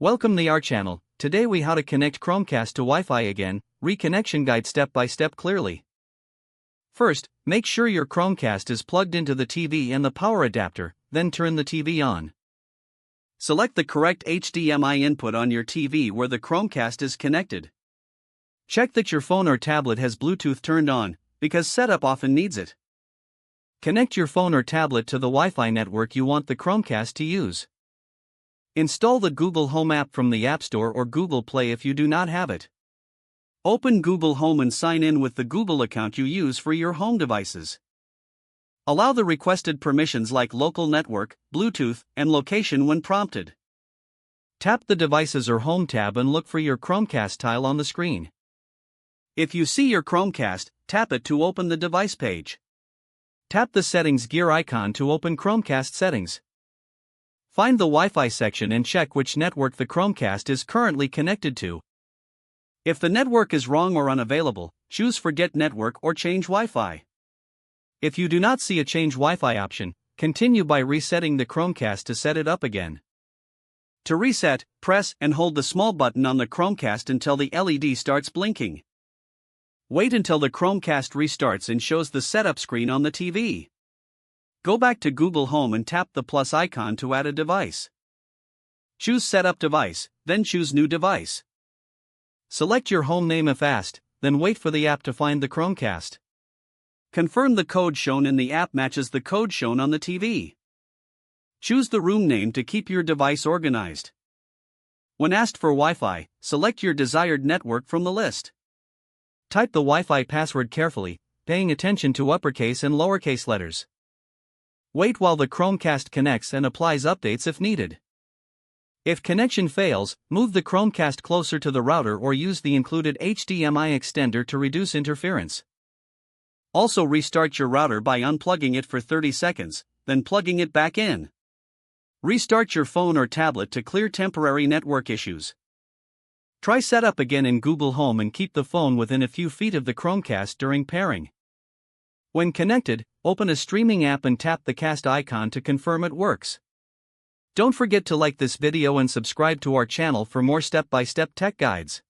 Welcome to our channel. Today we how to connect Chromecast to Wi-Fi again, reconnection guide step by step clearly. First, make sure your Chromecast is plugged into the TV and the power adapter, then turn the TV on. Select the correct HDMI input on your TV where the Chromecast is connected. Check that your phone or tablet has Bluetooth turned on, because setup often needs it. Connect your phone or tablet to the Wi-Fi network you want the Chromecast to use. Install the Google Home app from the App Store or Google Play if you do not have it. Open Google Home and sign in with the Google account you use for your home devices. Allow the requested permissions like local network, Bluetooth, and location when prompted. Tap the Devices or Home tab and look for your Chromecast tile on the screen. If you see your Chromecast, tap it to open the device page. Tap the Settings gear icon to open Chromecast settings. Find the Wi-Fi section and check which network the Chromecast is currently connected to. If the network is wrong or unavailable, choose Forget Network or Change Wi-Fi. If you do not see a Change Wi-Fi option, continue by resetting the Chromecast to set it up again. To reset, press and hold the small button on the Chromecast until the LED starts blinking. Wait until the Chromecast restarts and shows the setup screen on the TV. Go back to Google Home and tap the plus icon to add a device. Choose Setup Device, then choose New Device. Select your home name if asked, then wait for the app to find the Chromecast. Confirm the code shown in the app matches the code shown on the TV. Choose the room name to keep your device organized. When asked for Wi-Fi, select your desired network from the list. Type the Wi-Fi password carefully, paying attention to uppercase and lowercase letters. Wait while the Chromecast connects and applies updates if needed. If connection fails, move the Chromecast closer to the router or use the included HDMI extender to reduce interference. Also restart your router by unplugging it for 30 seconds, then plugging it back in. Restart your phone or tablet to clear temporary network issues. Try setup again in Google Home and keep the phone within a few feet of the Chromecast during pairing. When connected, open a streaming app and tap the cast icon to confirm it works. Don't forget to like this video and subscribe to our channel for more step-by-step tech guides.